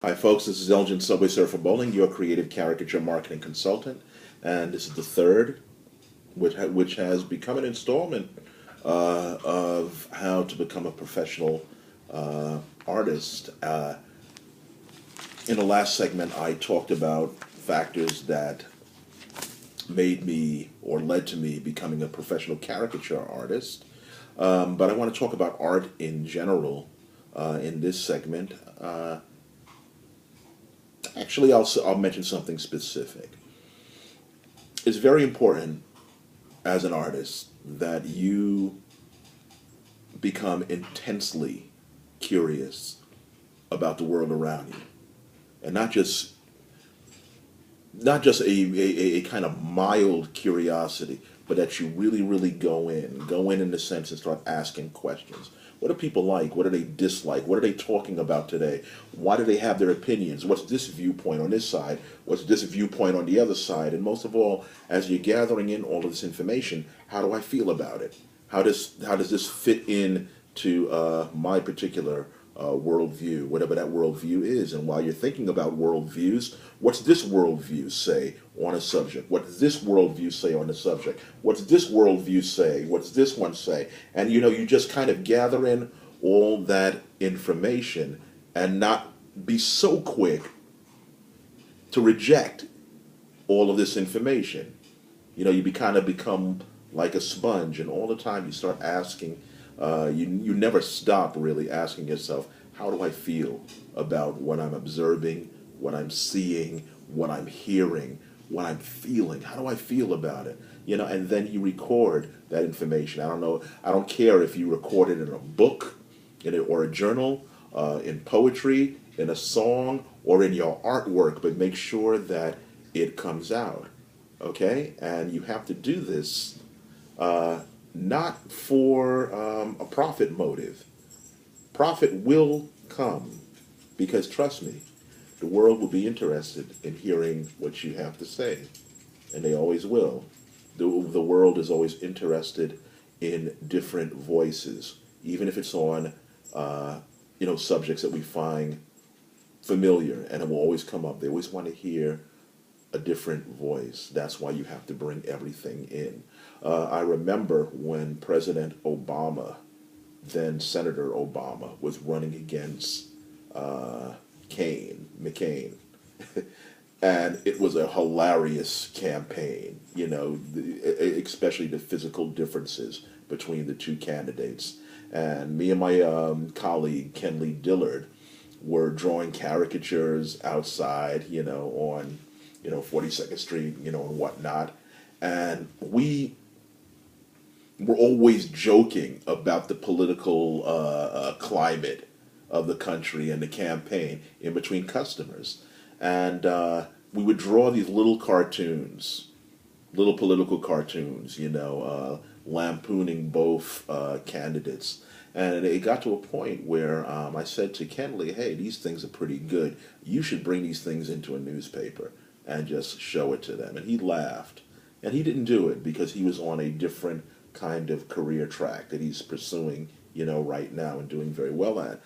Hi, folks. This is Elgin Subway Surfer Bowling, your creative caricature marketing consultant, and this is the third, which has become an installment of how to become a professional artist. In the last segment, I talked about factors that made me or led to me becoming a professional caricature artist, but I want to talk about art in general in this segment. Actually, I'll mention something specific. It's very important as an artist that you become intensely curious about the world around you, and not just a kind of mild curiosity, but that you really go in the sense and start asking questions. What do people like? What do they dislike? What are they talking about today? Why do they have their opinions? What's this viewpoint on this side? What's this viewpoint on the other side? And most of all, as you're gathering in all of this information, how do I feel about it? How does this fit in to my particular worldview, whatever that worldview is? And while you're thinking about worldviews, what's this worldview say on a subject? What does this worldview say on the subject? What's this worldview say? What's this one say? And you just kind of gather in all that information and not be so quick to reject all of this information. You kind of become like a sponge, and all the time you start asking. You never stop really asking yourself, how do I feel about what I'm observing, what I'm seeing, what I'm hearing, what I'm feeling? How do I feel about it? And then you record that information. I don't know. I don't care if you record it in a book, or a journal, in poetry, in a song, or in your artwork, but make sure that it comes out. Okay? And you have to do this not for a profit motive. Profit will come because, trust me, the world will be interested in hearing what you have to say, and they always will. The world is always interested in different voices, even if it's on subjects that we find familiar, and it will always come up. They always want to hear a different voice. That's why you have to bring everything in. I remember when President Obama, then Senator Obama, was running against McCain, and it was a hilarious campaign. Especially the physical differences between the two candidates. And me and my colleague Kenley Dillard were drawing caricatures outside, on 42nd Street, and whatnot. And we were always joking about the political climate of the country and the campaign in between customers. And we would draw these little cartoons, little political cartoons, lampooning both candidates. And it got to a point where I said to Kenley, hey, these things are pretty good. You should bring these things into a newspaper and just show it to them. And he laughed. And he didn't do it because he was on a different kind of career track that he's pursuing, right now and doing very well at.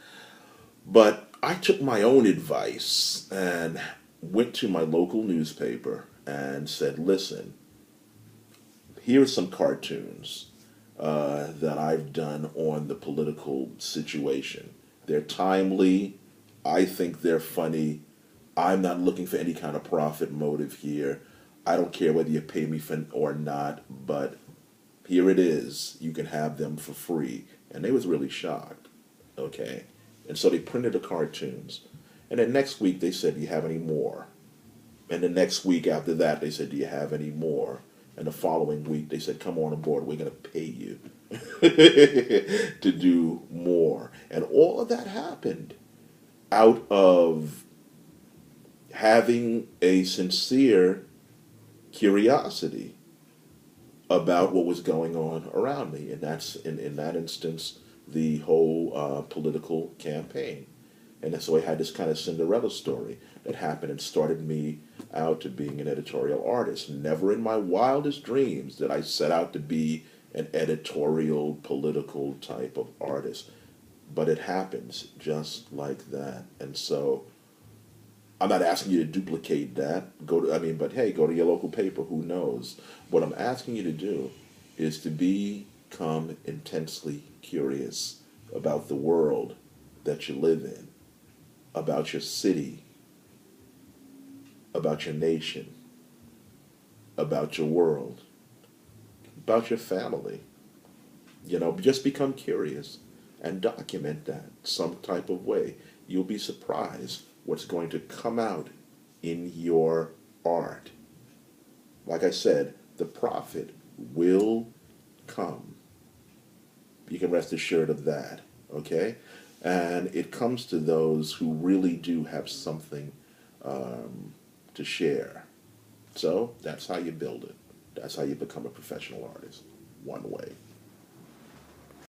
But I took my own advice and went to my local newspaper and said, listen, here are some cartoons that I've done on the political situation. They're timely. I think they're funny. I'm not looking for any kind of profit motive here. I don't care whether you pay me for or not, but here it is. You can have them for free. And they was really shocked. Okay? And so they printed the cartoons. And then next week they said, do you have any more? And the next week after that they said, do you have any more? And the following week they said, come on aboard, we're going to pay you to do more. And all of that happened out of having a sincere curiosity about what was going on around me. And that's, in that instance, the whole political campaign. And so I had this kind of Cinderella story that happened and started me out to being an editorial artist. Never in my wildest dreams did I set out to be an editorial, political type of artist. But it happens just like that. And so I'm not asking you to duplicate that. But hey, go to your local paper. Who knows? What I'm asking you to do is to become intensely curious about the world that you live in, about your city, about your nation, about your world, about your family. Just become curious and document that some type of way. You'll be surprised what's going to come out in your art. Like I said, the profit will come. You can rest assured of that, okay? And it comes to those who really do have something to share. So that's how you build it. That's how you become a professional artist. One way.